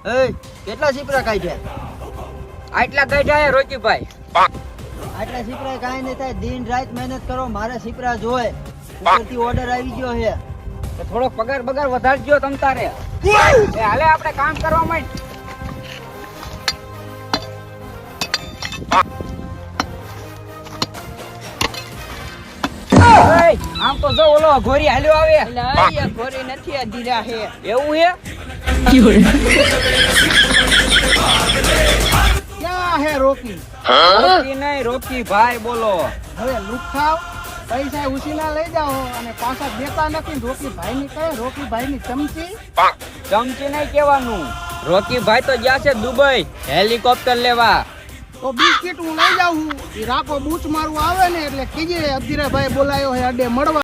કેટલા સીપરા કાઢ્યા? આટલા કાઢ્યા રોકીભાઈ. આટલા સીપરા કાંઈ નહીં થાય, દિન રાત મહેનત કરો, મારે સીપરા જોવે. ઉપરથી ઓર્ડર આવી ગયો છે. તો થોડો પગાર બગાર વધારજો તમ તારે. હાલે આપણે કામ કરવા માંડ. આમ તો જો ઓલો ઘોરી હાલ્યો આવે. એટલે ઘોરી નથી, આ દીરા છે. એવું હે? ક્યાં હે રોકી? રોકી નહીં, રોકી ભાઈ બોલો. હવે લુખાવ પૈસા ઉછીના લઈ જાઓ અને પાછા દેતા નથી. રોકી ભાઈ ની કહે, રોકી ભાઈ ની ચમચી. ચમચી નહીં કહેવાનું. રોકી ભાઈ તો ગયા છે દુબઈ હેલિકોપ્ટર લેવા. તો બિસ્કિટ હું લઈ જાઉં. એ રાખો બૂચ મારું આવે ને એટલે કીજે અધીરા ભાઈ બોલાયો હે અડે મળવા.